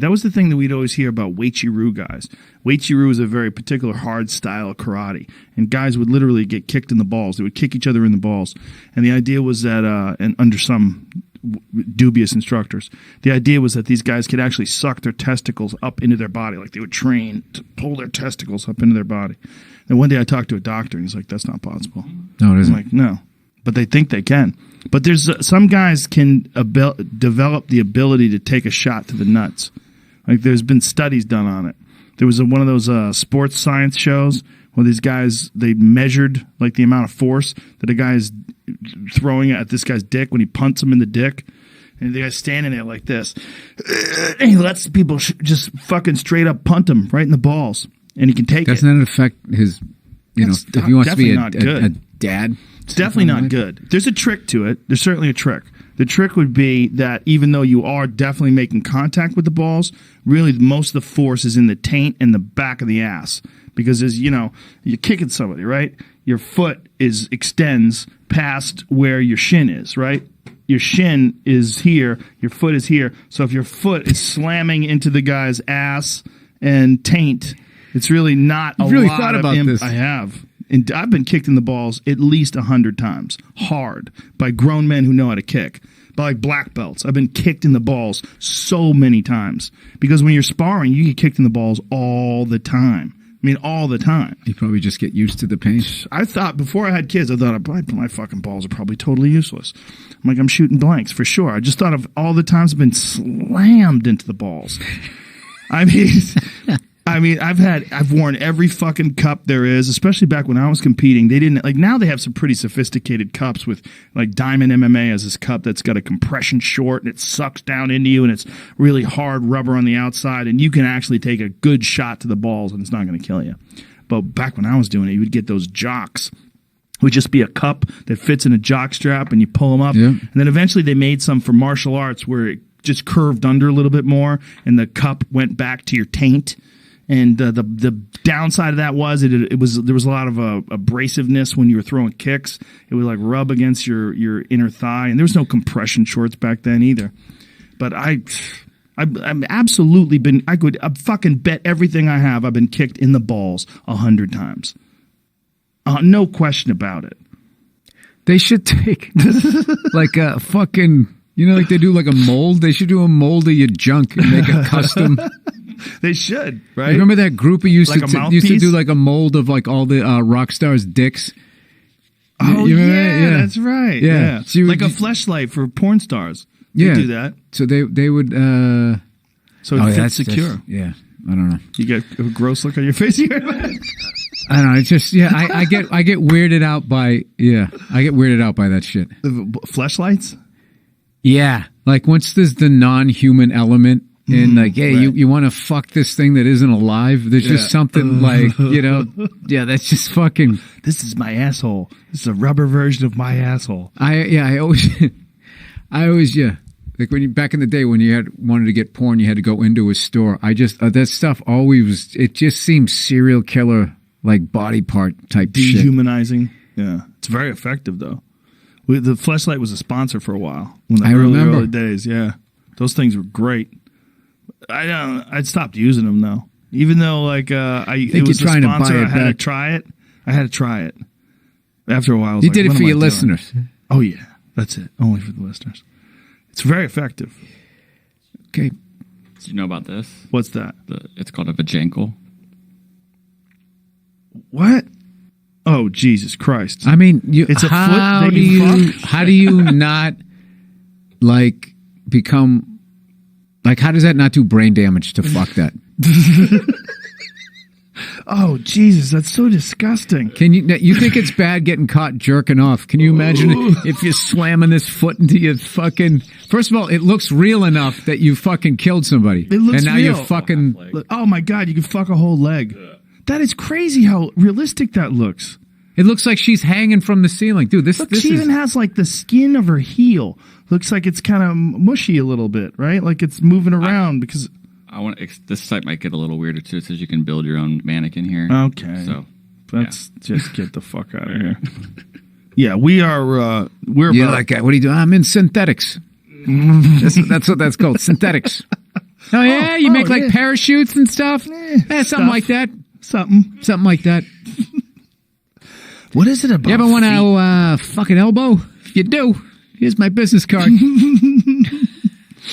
That was the thing that we'd always hear about Wei-Chi-Ru guys. Wei-Chi-Ru is a very particular hard style of karate, and guys would literally get kicked in the balls. They would kick each other in the balls, and the idea was that, and under some dubious instructors, the idea was that these guys could actually suck their testicles up into their body, like they would train to pull their testicles up into their body. And one day I talked to a doctor, and he's like, "That's not possible." No, it isn't. I'm like, "No," but they think they can. But there's some guys can develop the ability to take a shot to the nuts. Like there's been studies done on it. There was one of those sports science shows where these guys, they measured like the amount of force that a guy is throwing at this guy's dick when he punts him in the dick. And the guy's standing there like this. And he lets people just fucking straight up punt him right in the balls. And he can take it. Doesn't that affect his, if he wants to be a dad? It's definitely not good. There's a trick to it. There's certainly a trick. The trick would be that even though you are definitely making contact with the balls, really most of the force is in the taint and the back of the ass. Because as you're kicking somebody, right? Your foot extends past where your shin is, right? Your shin is here, your foot is here. So if your foot is slamming into the guy's ass and taint, it's really not a lot of You've really thought about this. I have. And I've been kicked in the balls at least 100 times, hard, by grown men who know how to kick. By like black belts. I've been kicked in the balls so many times. Because when you're sparring, you get kicked in the balls all the time. I mean, all the time. You probably just get used to the pain. I thought, before I had kids, I thought my fucking balls are probably totally useless. I'm like, I'm shooting blanks for sure. I just thought of all the times I've been slammed into the balls. I mean, I've worn every fucking cup there is, especially back when I was competing. They didn't, like, now they have some pretty sophisticated cups with, like, Diamond MMA has this cup that's got a compression short and it sucks down into you and it's really hard rubber on the outside and you can actually take a good shot to the balls and it's not going to kill you. But back when I was doing it, you would get those jocks. It would just be a cup that fits in a jock strap and you pull them up. Yeah. And then eventually they made some for martial arts where it just curved under a little bit more and the cup went back to your taint. And the downside of that was there was a lot of abrasiveness when you were throwing kicks. It would like rub against your inner thigh, and there was no compression shorts back then either. But I've absolutely been. I fucking bet everything I have. I've been kicked in the balls 100 times. No question about it. They should take like a fucking, like they do like a mold. They should do a mold of your junk and make a custom. They should, right? You remember that group who used like to do like a mold of like all the rock stars' dicks? Oh, yeah, that's right. Yeah. So like a fleshlight for porn stars. They do that. So they would... so it fits secure. Yeah, I don't know. You get a gross look on your face here? I don't know. It's just, I get weirded out by, I get weirded out by that shit. Fleshlights? Yeah. Like once there's the non-human element, and like, hey, right. you want to fuck this thing that isn't alive? There's just something like, that's just fucking. This is my asshole. This is a rubber version of my asshole. I always, like when back in the day when you wanted to get porn, you had to go into a store. That stuff always, it just seems serial killer, like body part type shit. Dehumanizing. Yeah. It's very effective though. The Fleshlight was a sponsor for a while. I remember. Early days. Yeah. Those things were great. I stopped using them though. Even though like it was a sponsor, I had to try it. After a while, I was you did it for your listeners. Oh yeah, that's it. Only for the listeners. It's very effective. Okay. Did you know about this? What's that? It's called a vajankle. What? Oh Jesus Christ! I mean, it's a foot that you fuck? How do you not like become? Like, how does that not do brain damage to fuck that? Oh, Jesus, that's so disgusting. You think it's bad getting caught jerking off? Can you imagine if you're slamming this foot into your fucking... First of all, it looks real enough that you fucking killed somebody. It looks and now real. You're fucking... Oh, my God, you can fuck a whole leg. Yeah. That is crazy how realistic that looks. It looks like she's hanging from the ceiling. Dude, this she even has, like, the skin of her heel. Looks like it's kind of mushy a little bit, right? Like it's moving around because... This site might get a little weirder, too. It says you can build your own mannequin here. Okay. So let's just get the fuck out of here. Yeah, we are... You're like, what are you doing? I'm in synthetics. That's what that's called, synthetics. Oh yeah, you make like parachutes and stuff. Something stuff. like that. Something like that. What is it about? You ever want to fucking elbow? If you do, here's my business card.